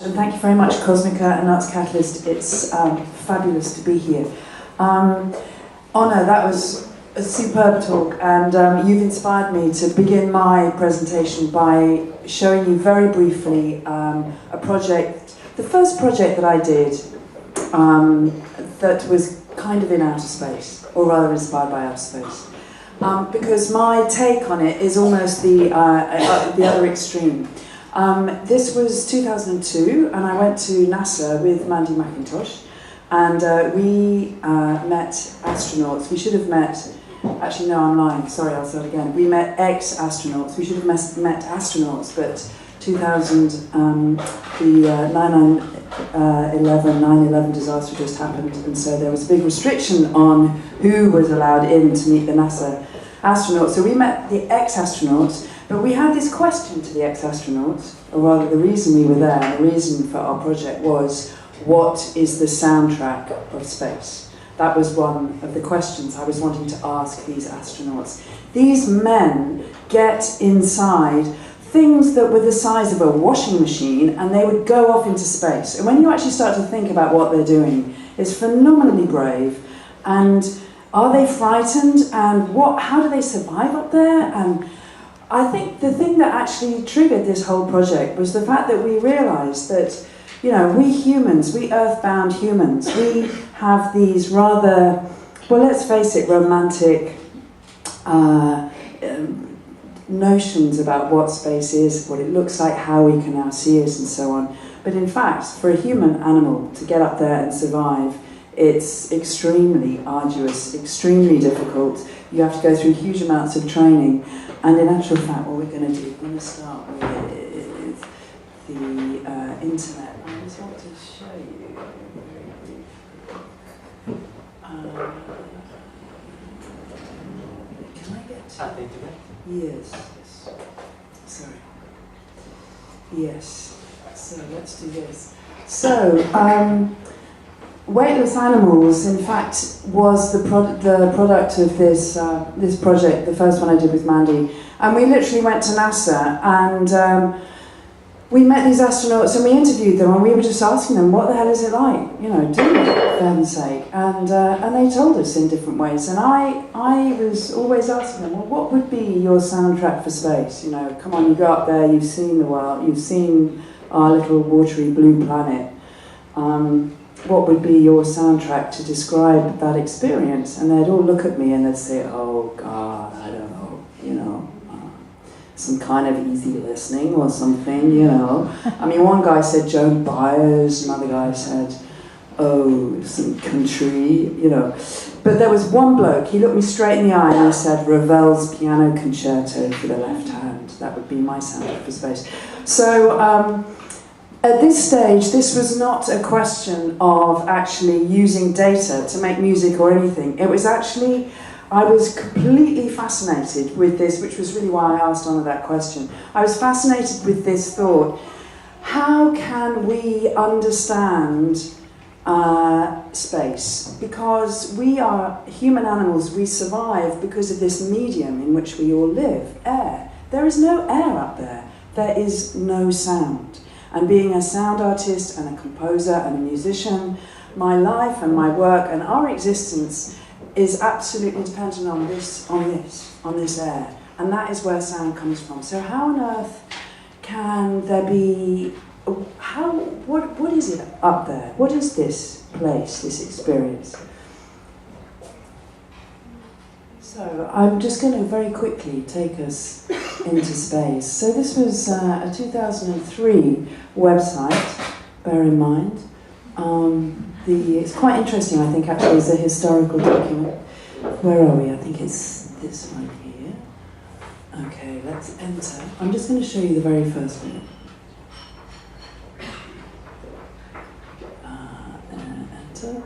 And thank you very much, Kosmica and Arts Catalyst. It's fabulous to be here. Honor, that was a superb talk, and you've inspired me to begin my presentation by showing you very briefly a project, the first project that I did that was kind of in outer space, or rather inspired by outer space. Because my take on it is almost the other extreme. This was 2002, and I went to NASA with Mandy McIntosh, and we met astronauts. We should have met, actually no, I'm lying, sorry, I'll start again. We met ex-astronauts. We should have met astronauts, but 2000, the 9/11 disaster just happened, and so there was a big restriction on who was allowed in to meet the NASA astronauts. So we met the ex-astronauts, but we had this question to the ex-astronauts, or rather the reason we were there, the reason for our project was, what is the soundtrack of space? That was one of the questions I was wanting to ask these astronauts. These men get inside things that were the size of a washing machine, and they would go off into space. And when you actually start to think about what they're doing, it's phenomenally brave. And are they frightened? And how do they survive up there? And I think the thing that actually triggered this whole project was the fact that we realized that, you know, we humans, we earthbound humans, we have these rather, well, let's face it, romantic notions about what space is, what it looks like, how we can now see it, and so on. But in fact, for a human animal to get up there and survive, it's extremely arduous, extremely difficult. You have to go through huge amounts of training. And in actual fact, what we're going to do, we're going to start with the internet. I just want to show you very briefly. Can I get to internet? Yes. Sorry. Yes. So let's do this. So, Weightless Animals, in fact, was the product of this project, the first one I did with Mandy. And we literally went to NASA, and we met these astronauts, and we interviewed them, and we were just asking them, what the hell is it like? You know, do it, for heaven's sake. And they told us in different ways. And I was always asking them, well, what would be your soundtrack for space? You know, come on, you go up there, you've seen the world, you've seen our little watery blue planet. What would be your soundtrack to describe that experience? And they'd all look at me and they'd say, oh God, I don't know, you know, some kind of easy listening or something, you know. I mean, one guy said Joan Baez, another guy said, oh, some country, you know. But there was one bloke, he looked me straight in the eye and he said, Ravel's Piano Concerto for the left hand. That would be my soundtrack for space. So, at this stage, this was not a question of actually using data to make music or anything. It was actually, I was completely fascinated with this, which was really why I asked Honor that question. I was fascinated with this thought. How can we understand space? Because we are human animals, we survive because of this medium in which we all live, air. There is no air up there. There is no sound. And being a sound artist and a composer and a musician, my life and my work and our existence is absolutely dependent on this air. And that is where sound comes from. So how on earth can there be, what is it up there? What is this place, this experience? So I'm just going to very quickly take us into space. So this was a 2003 website, bear in mind. It's quite interesting, I think, actually, as a historical document. Where are we? I think it's this one here. Okay, let's enter. I'm just going to show you the very first one. Enter.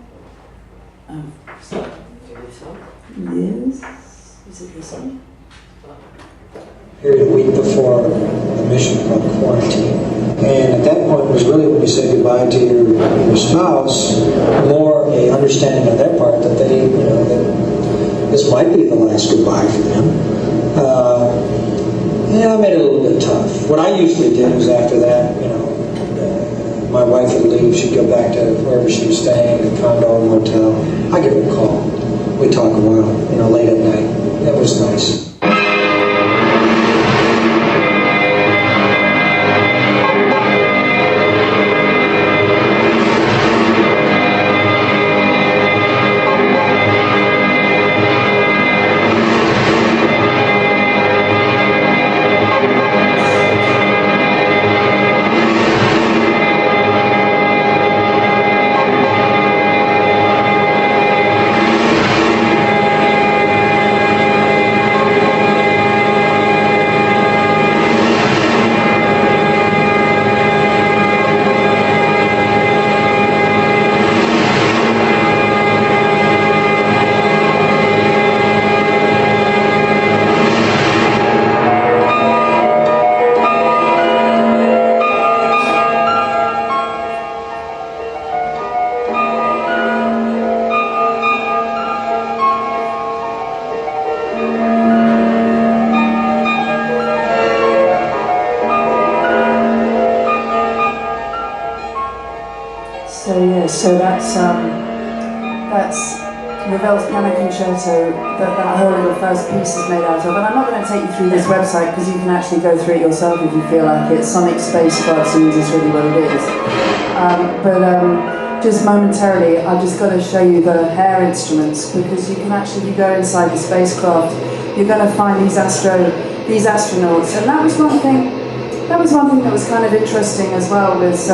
Oh, sorry. Yes. Is it this one? Here a week before the mission called Quarantine. And at that point was really when you say goodbye to your spouse, more a understanding on their part that they, you know, that this might be the last goodbye for them. And I made it a little bit tough. What I usually did was after that, you know, my wife would leave, she'd go back to wherever she was staying, a condo or motel. I give her a call. We talk a while, late at night. That was nice. So that's Ravel's piano concerto that whole little first piece is made out of. And I'm not going to take you through this website because you can actually go through it yourself if you feel like it. Sonic Space Cartoons is really what it is. Just momentarily, I've just got to show you the hair instruments, because you can actually, if you go inside the spacecraft, you're going to find these astronauts. And that was one thing that was kind of interesting as well, was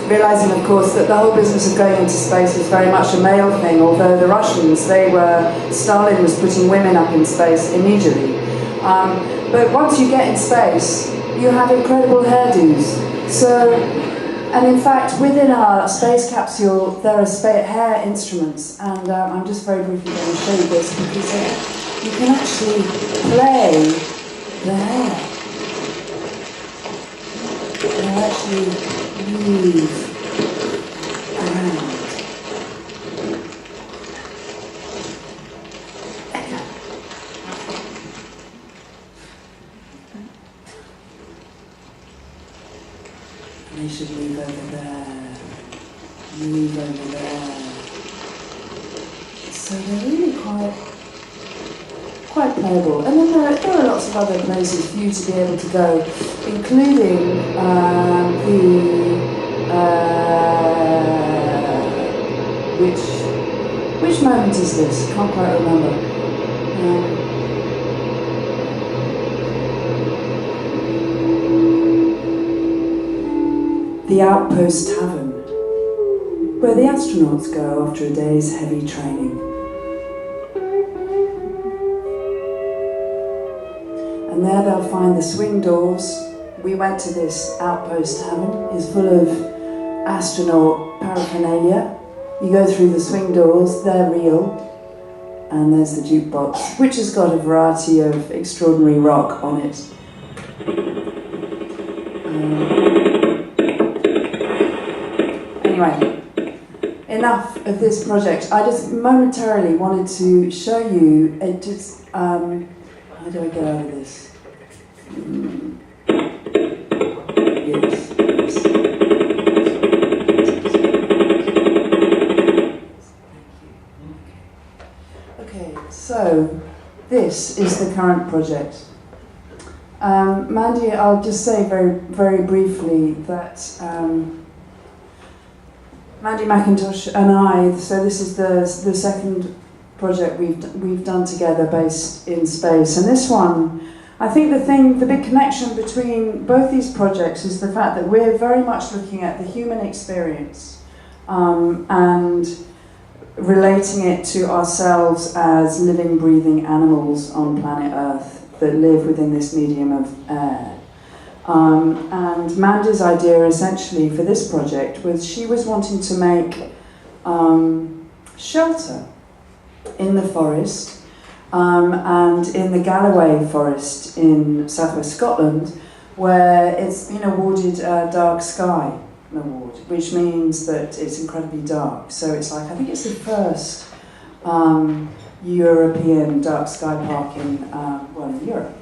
realizing, of course, that the whole business of going into space was very much a male thing, although the Russians, Stalin was putting women up in space immediately. But once you get in space, you have incredible hairdos. So, and in fact, within our space capsule, there are hair instruments, and I'm just very briefly going to show you this, because you can actually play the hair. And actually move around. And they should move over there, move over there. So they're really quite playable. And then there are lots of other places for you to be able to go, including which moment is this? Can't quite remember. The Outpost Tavern, where the astronauts go after a day's heavy training. And there they'll find the swing doors. We went to this Outpost Tavern. It's full of astronaut paraphernalia. You go through the swing doors, they're real. And there's the jukebox, which has got a variety of extraordinary rock on it. Anyway, enough of this project. I just momentarily wanted to show you, how do I get out of this? Yes. Okay, so this is the current project. Mandy, I'll just say very, very briefly that Mandy McIntosh and I, so this is the second project we've done together based in space, and this one, I think the big connection between both these projects is the fact that we're very much looking at the human experience and relating it to ourselves as living, breathing animals on planet Earth that live within this medium of air. And Mandy's idea essentially for this project was she was wanting to make shelter in the forest and in the Galloway forest in southwest Scotland, where it's been awarded a dark sky award, which means that it's incredibly dark. So it's like, I think it's the first European dark sky park in Europe.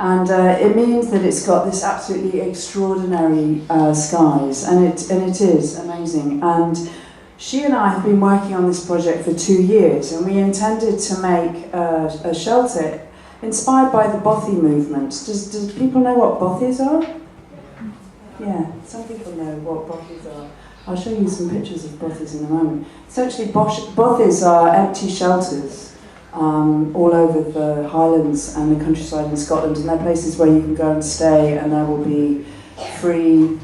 And it means that it's got this absolutely extraordinary skies, and it is amazing. And she and I have been working on this project for 2 years, and we intended to make a shelter inspired by the Bothy movement. Does people know what Bothies are? Yeah, some people know what Bothies are. I'll show you some pictures of Bothies in a moment. Essentially, Bothies are empty shelters all over the Highlands and the countryside in Scotland, and they're places where you can go and stay, and there will be free,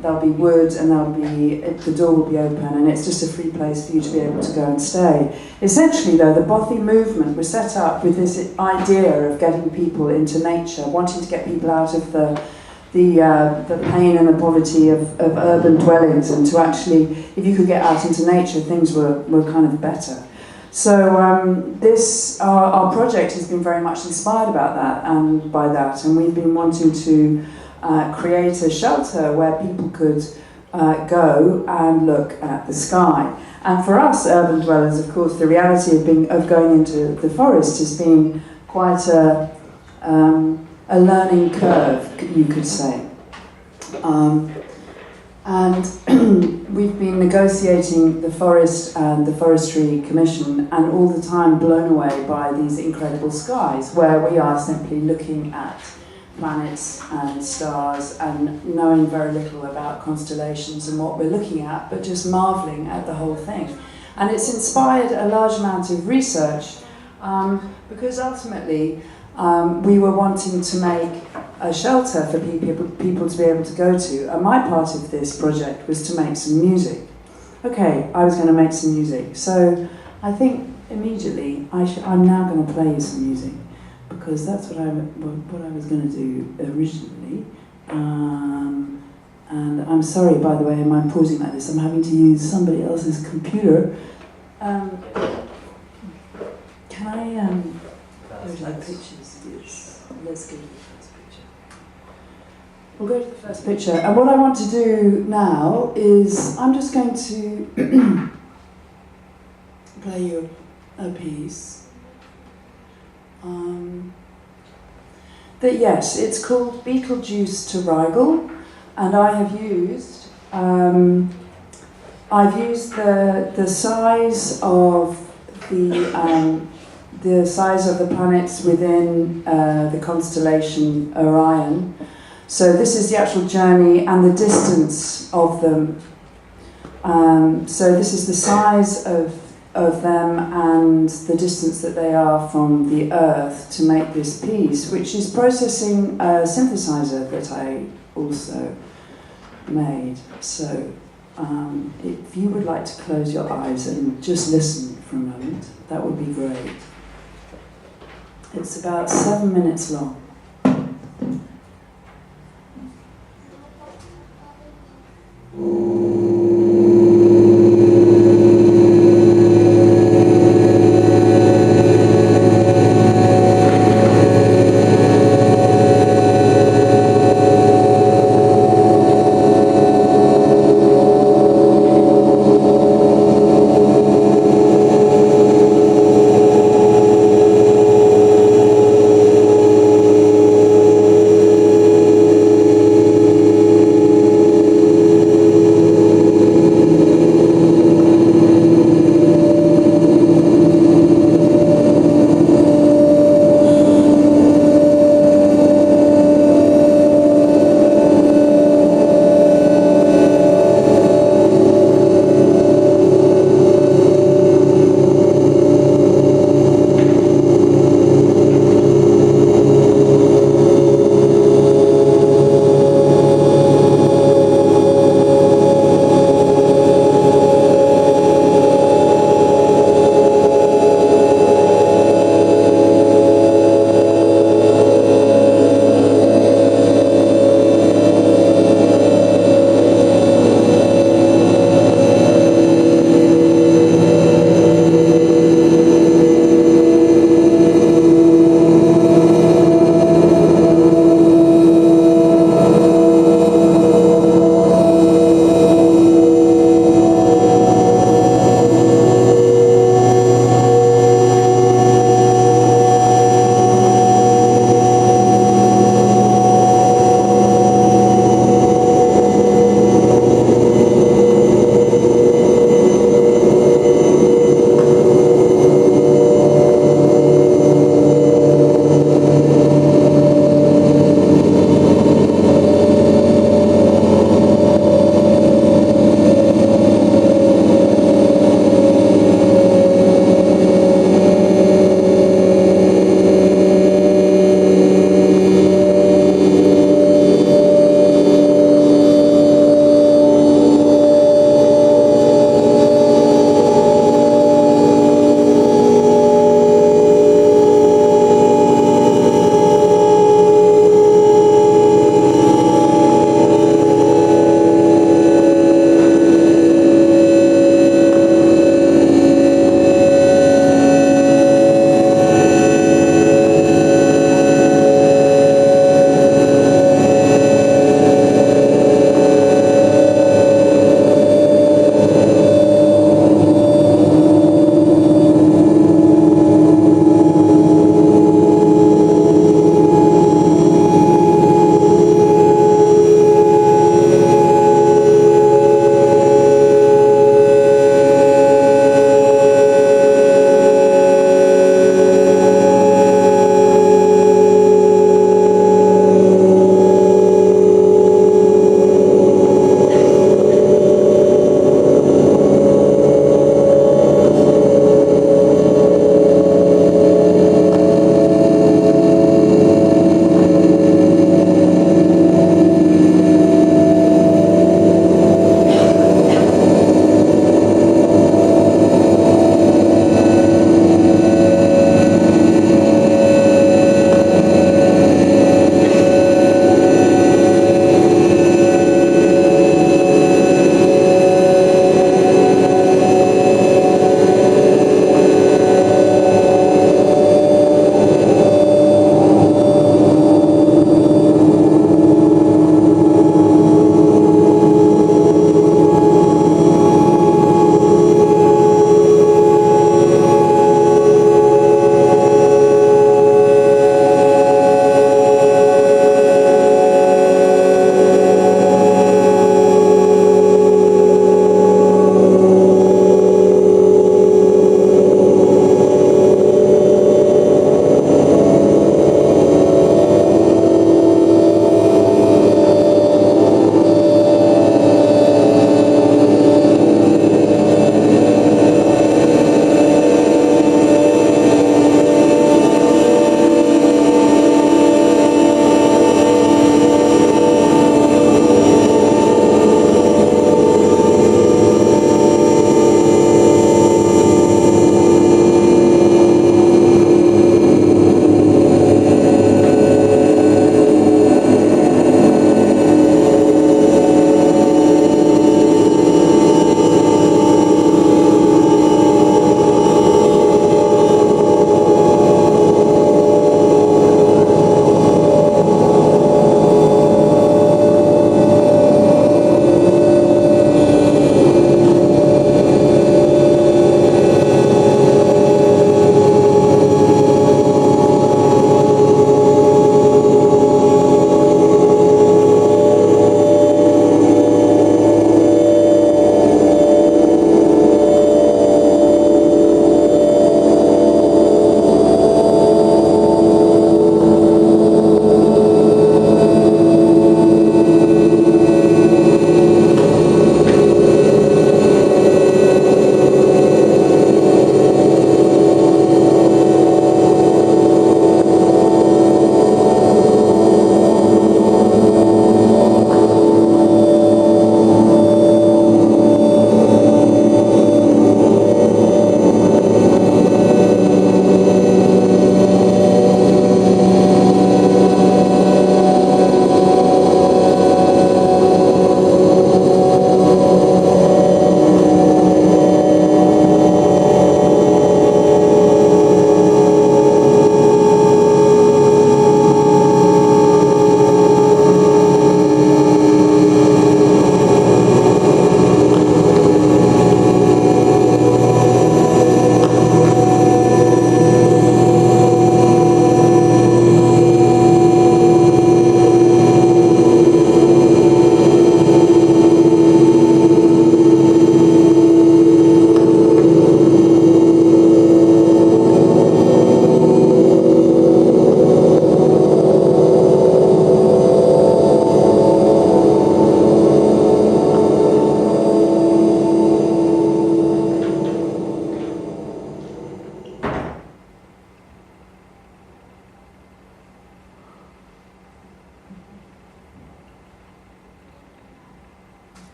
there'll be wood, and the door will be open, and it's just a free place for you to be able to go and stay. Essentially, though, the Bothy movement was set up with this idea of getting people into nature, wanting to get people out of the pain and the poverty of urban dwellings, and to actually, if you could get out into nature, things were kind of better. So our project has been very much inspired about that and by that, and we've been wanting to create a shelter where people could go and look at the sky. And for us urban dwellers, of course, the reality of going into the forest has been quite a learning curve, you could say. And we've been negotiating the forest and the Forestry Commission, and all the time blown away by these incredible skies, where we are simply looking at planets and stars and knowing very little about constellations and what we're looking at, but just marvelling at the whole thing. And it's inspired a large amount of research, because ultimately we were wanting to make a shelter for people to be able to go to. And my part of this project was to make some music. Okay, I was going to make some music. So I think immediately I'm now going to play you some music, because that's what I was going to do originally. And I'm sorry, by the way, I'm pausing like this. I'm having to use somebody else's computer. Can I go to the pictures? Yes. Let's go to the first picture. We'll go to the first picture. And what I want to do now is I'm just going to play you a piece. Yes, it's called Beetlejuice to Rigel, and I have used the size of the size of the planets within the constellation Orion. So this is the actual journey and the distance of them. So this is the size of them and the distance that they are from the Earth to make this piece, which is processing a synthesizer that I also made. So if you would like to close your eyes and just listen for a moment, that would be great. It's about 7 minutes long.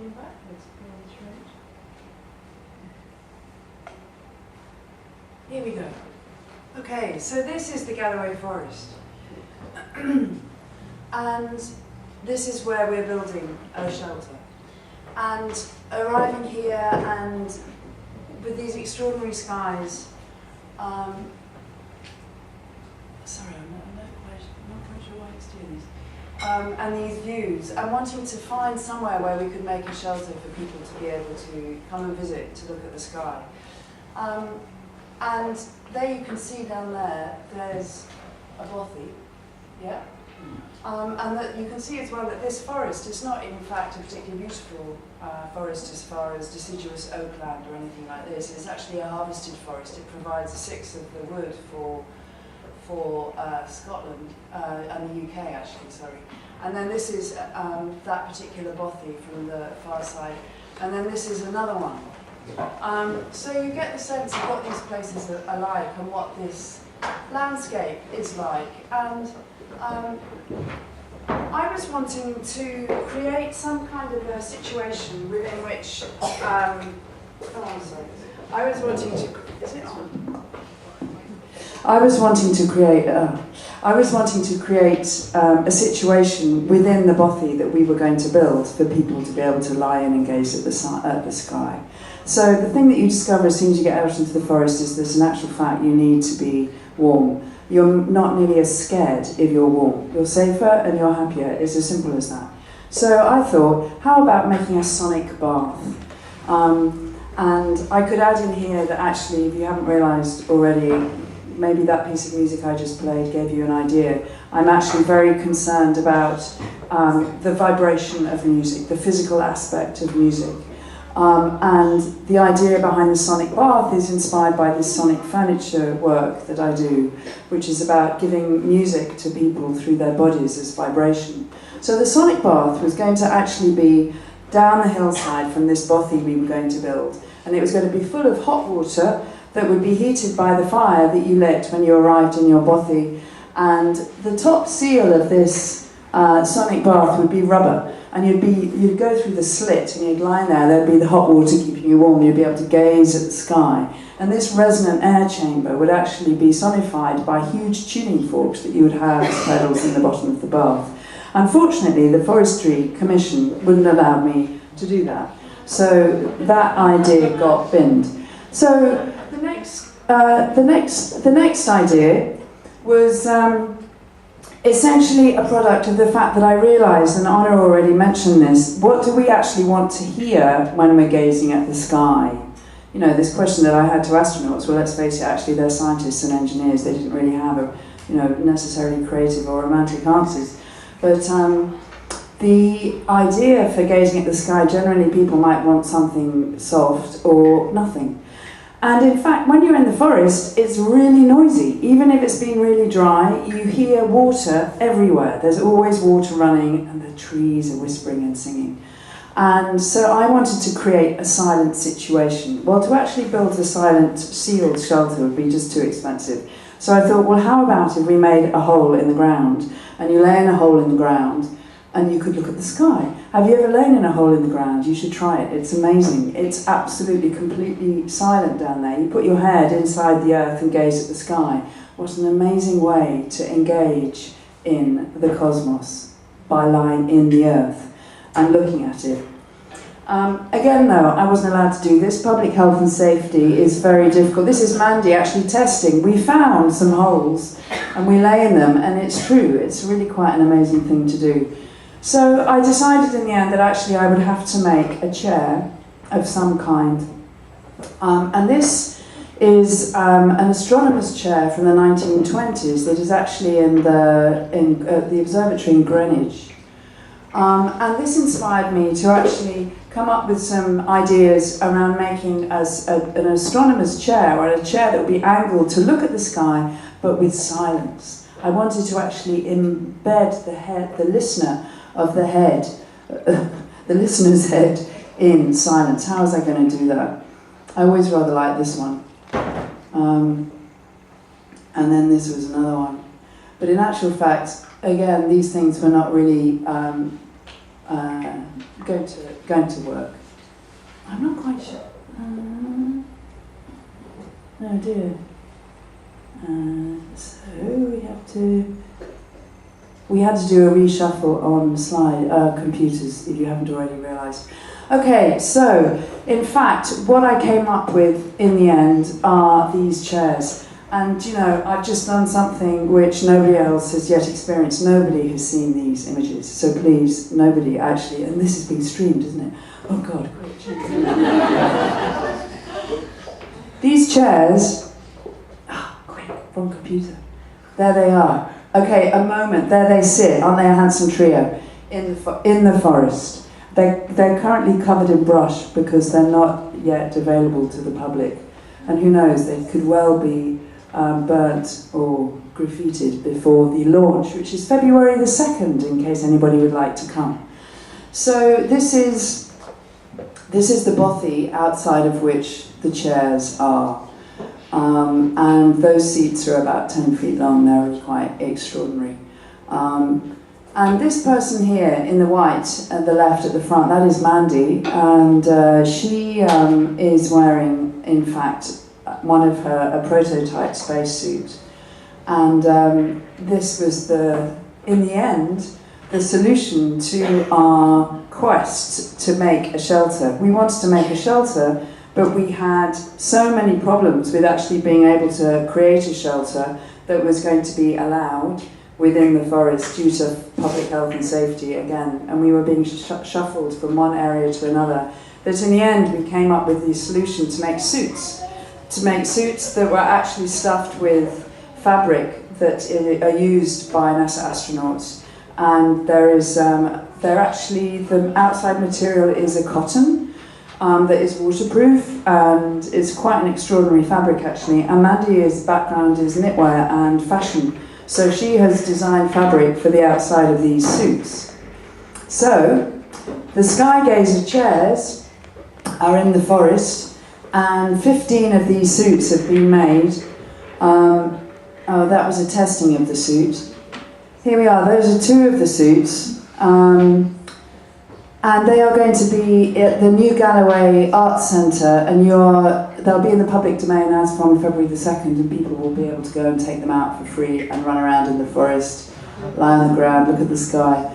continue backwards along this road. Here we go. Okay, so this is the Galloway Forest. And this is where we're building a shelter. And arriving here and with these extraordinary skies, sorry, I'm not quite sure why it's doing this. And these views, and wanting to find somewhere where we could make a shelter for people to be able to come and visit, to look at the sky. And there you can see down there, there's a bothy, yeah? And that you can see as well that this forest is not in fact a particularly beautiful forest as far as deciduous oakland or anything like this. It's actually a harvested forest. It provides a sixth of the wood for Scotland and the UK actually, sorry. And then this is that particular bothy from the far side. And then this is another one. So you get the sense of what these places are like and what this landscape is like. And I was wanting to create some kind of a situation within which, I was wanting to, is it on? I was wanting to create a situation within the bothy that we were going to build for people to be able to lie in and gaze at the sky. So the thing that you discover as soon as you get out into the forest is that in actual fact you need to be warm. You're not nearly as scared if you're warm. You're safer and you're happier. It's as simple as that. So I thought, how about making a sonic bath? And I could add in here that actually, if you haven't realised already, maybe that piece of music I just played gave you an idea. I'm actually very concerned about the vibration of music, the physical aspect of music. And the idea behind the sonic bath is inspired by this sonic furniture work that I do, which is about giving music to people through their bodies as vibration. So the sonic bath was going to actually be down the hillside from this bothy we were going to build. And it was going to be full of hot water that would be heated by the fire that you lit when you arrived in your bothy. And the top seal of this sonic bath would be rubber. And you'd go through the slit and you'd lie there, there'd be the hot water keeping you warm, you'd be able to gaze at the sky. And this resonant air chamber would actually be sonified by huge tuning forks that you would have as pedals in the bottom of the bath. Unfortunately, the Forestry Commission wouldn't allow me to do that. So that idea got binned. So the next idea was essentially a product of the fact that I realised, and Anna already mentioned this, what do we actually want to hear when we're gazing at the sky? You know, this question that I had to astronauts, well, let's face it, actually they're scientists and engineers, they didn't really have necessarily creative or romantic answers. But the idea for gazing at the sky, generally people might want something soft or nothing. And in fact, when you're in the forest, it's really noisy. Even if it's been really dry, you hear water everywhere. There's always water running, and the trees are whispering and singing. And so I wanted to create a silent situation. Well, to actually build a silent, sealed shelter would be just too expensive. So I thought, well, how about if we made a hole in the ground, and you lay in a hole in the ground, and you could look at the sky. Have you ever lain in a hole in the ground? You should try it. It's amazing. It's absolutely, completely silent down there. You put your head inside the earth and gaze at the sky. What an amazing way to engage in the cosmos by lying in the earth and looking at it. Again, though, I wasn't allowed to do this. Public health and safety is very difficult. This is Mandy actually testing. We found some holes and we lay in them, and it's true. It's really quite an amazing thing to do. So I decided in the end that actually I would have to make a chair of some kind. And this is an astronomer's chair from the 1920s that is actually in the observatory in Greenwich. And this inspired me to actually come up with some ideas around making an astronomer's chair, or a chair that would be angled to look at the sky, but with silence. I wanted to actually embed the listener of the head, the listener's head, in silence. How was I going to do that? I always rather like this one. And then this was another one. But in actual fact, again, these things were not really going to work. I'm not quite sure. Oh dear. So we had to do a reshuffle on computers, if you haven't already realised. Okay, so in fact, what I came up with in the end are these chairs. And you know, I've just done something which nobody else has yet experienced. Nobody has seen these images. So please, nobody actually, and this is being streamed, isn't it? Oh God, quick. These chairs, quick, from computer. There they are. Okay, a moment, there they sit, aren't they a handsome trio? In the forest. They're currently covered in brush because they're not yet available to the public. And who knows, they could well be burnt or graffitied before the launch, which is February the 2nd, in case anybody would like to come. So this is the bothy outside of which the chairs are. And those seats are about 10 feet long. They're quite extraordinary. And this person here in the white at the left at the front, that is Mandy, and she is wearing, in fact, a prototype spacesuit. And this was in the end, the solution to our quest to make a shelter. We wanted to make a shelter, but we had so many problems with actually being able to create a shelter that was going to be allowed within the forest due to public health and safety again, and we were being shuffled from one area to another, that in the end we came up with the solution to make suits that were actually stuffed with fabric that are used by NASA astronauts. And the outside material is a cotton that is waterproof, and it's quite an extraordinary fabric actually. And Mandy's background is knitwear and fashion. So she has designed fabric for the outside of these suits. So, the Skygazer chairs are in the forest, and 15 of these suits have been made. That was a testing of the suit. Here we are, those are 2 of the suits. And they are going to be at the New Galloway Arts Centre, and they'll be in the public domain as from February the 2nd, and people will be able to go and take them out for free and run around in the forest, lie on the ground, look at the sky.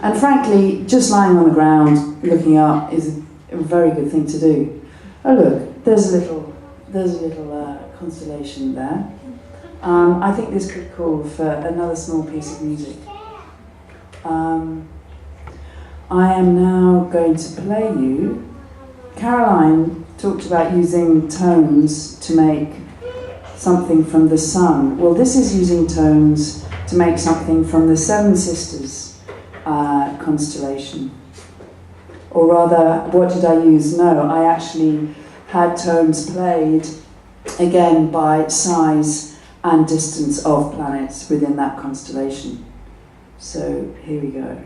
And frankly, just lying on the ground, looking up, is a very good thing to do. Oh look, there's a little constellation there. I think this could call for another small piece of music. I am now going to play you. Caroline talked about using tones to make something from the sun. Well, this is using tones to make something from the Seven Sisters constellation. Or rather, what did I use? No, I actually had tones played, again, by size and distance of planets within that constellation. So, here we go.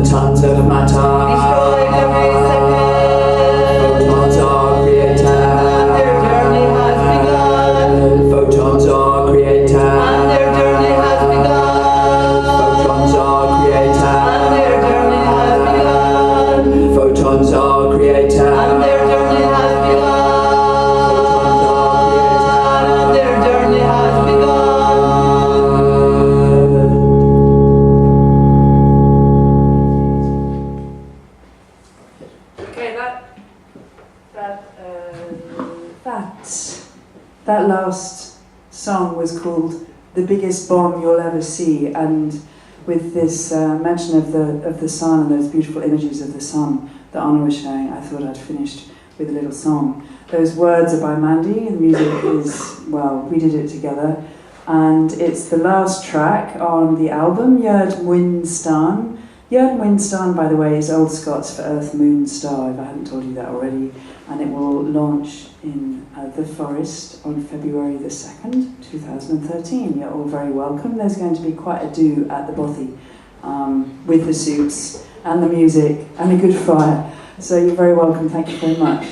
tons of matter, destroyed every second. photons are created, And their journey has begun. photons are created, And their journey has begun. photons are created, And their journey has begun. photons are created, And their journey has begun. And their journey has begun. Okay, that last song was called "The Biggest Bomb You'll Ever See," and with this mention of the sun and those beautiful images of the sun that Anna was showing, I thought I'd finished with a little song. Those words are by Mandy, and the music is, well, we did it together, and it's the last track on the album, Jørd Winstan. Jørd Winstan, by the way, is Old Scots for Earth, Moon, Star, if I hadn't told you that already, and it will launch in the Forest on February the 2nd, 2013. You're all very welcome. There's going to be quite a do at the Bothy with the suits and the music and a good fire. So you're very welcome. Thank you very much.